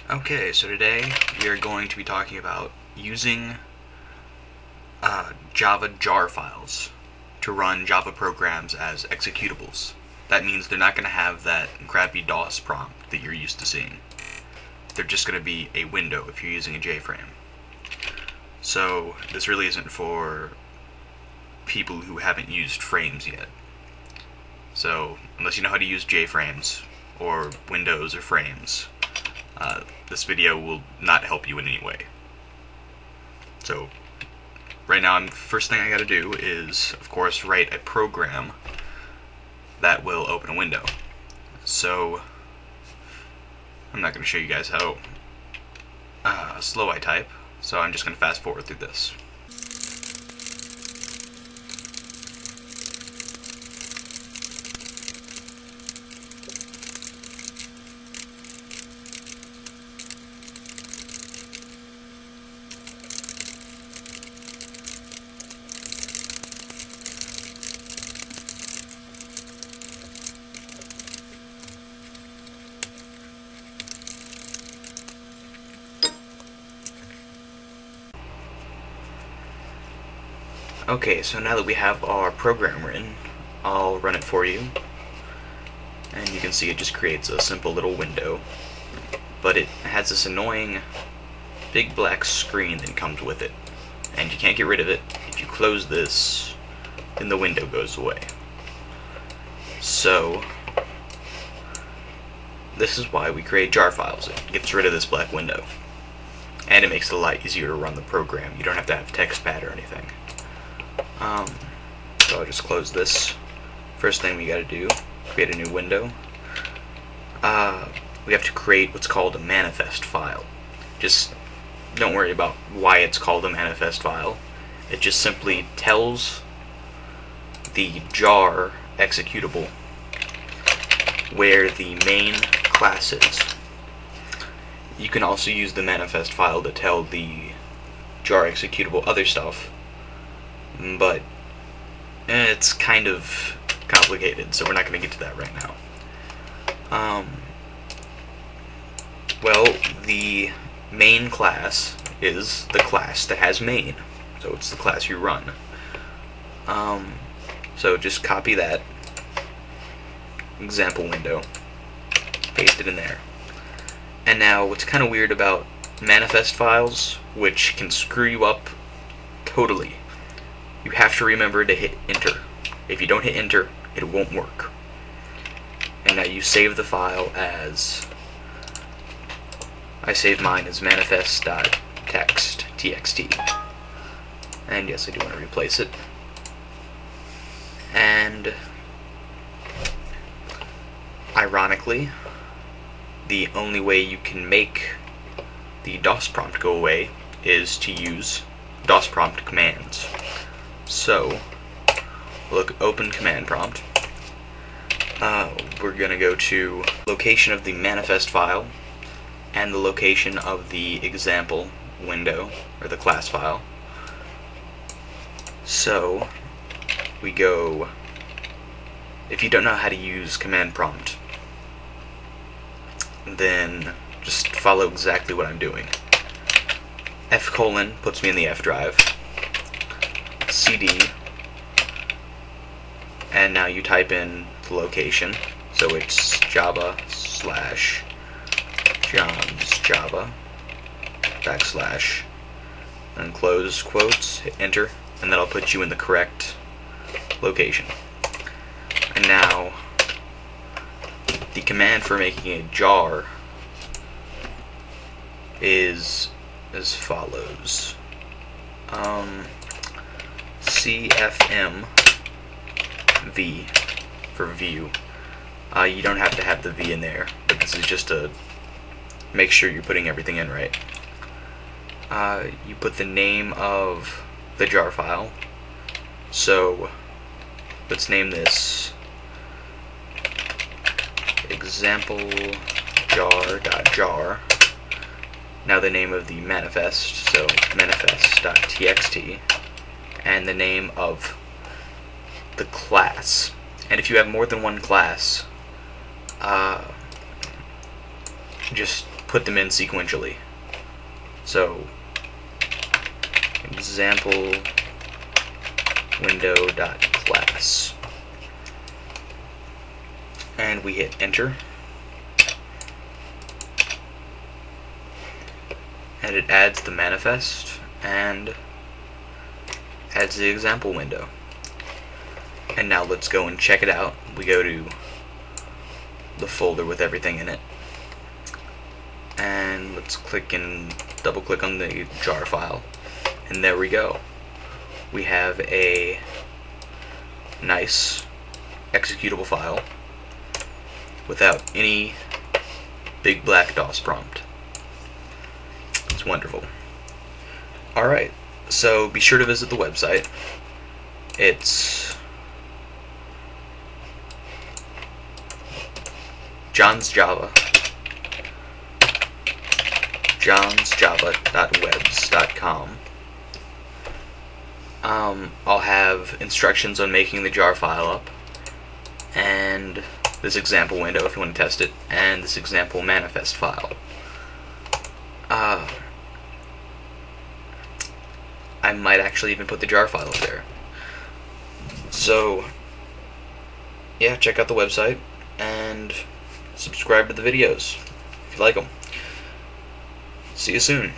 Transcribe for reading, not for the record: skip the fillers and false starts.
Okay, so today we are going to be talking about using Java jar files to run Java programs as executables. That means they're not going to have that crappy DOS prompt that you're used to seeing. They're just going to be a window if you're using a JFrame. So this really isn't for people who haven't used frames yet. So unless you know how to use JFrames or Windows or frames, this video will not help you in any way. So right now, first thing I gotta do is, of course, write a program that will open a window. So I'm not gonna show you guys how slow I type, so I'm just gonna fast forward through this. Okay, so now that we have our program written, I'll run it for you. And you can see it just creates a simple little window. But it has this annoying big black screen that comes with it. And you can't get rid of it. If you close this, then the window goes away. So this is why we create jar files. It gets rid of this black window. And it makes it a lot easier to run the program. You don't have to have TextPad or anything. So I'll just close this. First thing we gotta do, create a new window. We have to create what's called a manifest file. Just don't worry about why it's called a manifest file. It just simply tells the jar executable where the main class is. You can also use the manifest file to tell the jar executable other stuff, but it's kind of complicated, so we're not going to get to that right now. Well, the main class is the class that has main, so it's the class you run. So just copy that example window, paste it in there. And now what's kind of weird about manifest files, which can screw you up totally, you have to remember to hit enter. If you don't hit enter, it won't work. And now you save the file as, I saved mine as manifest.txt. And yes, I do want to replace it. And ironically, the only way you can make the DOS prompt go away is to use DOS prompt commands. So, look, open command prompt. We're going to go to location of the manifest file and the location of the example window, or the class file. So, we go, if you don't know how to use command prompt, then just follow exactly what I'm doing. F: puts me in the F drive. CD, and now you type in the location, so it's Java/Johns/Java / and close quotes, hit enter, and that'll put you in the correct location. And now the command for making a jar is as follows. CFM V for view. You don't have to have the V in there, but this is just to make sure you're putting everything in right. You put the name of the jar file. So let's name this example jar.jar. Now the name of the manifest, so manifest.txt, and the name of the class. And if you have more than one class, just put them in sequentially. So example window.class, and we hit enter, and it adds the manifest and adds the example window. And now let's go and check it out. We go to the folder with everything in it, and let's click and double click on the jar file, and there we go. We have a nice executable file without any big black DOS prompt. It's wonderful. Alright, so be sure to visit the website. It's johnsjava.webs.com. I'll have instructions on making the jar file up, and this example window if you want to test it, and this example manifest file. I might actually even put the jar file up there. So yeah, check out the website and subscribe to the videos if you like them. See you soon.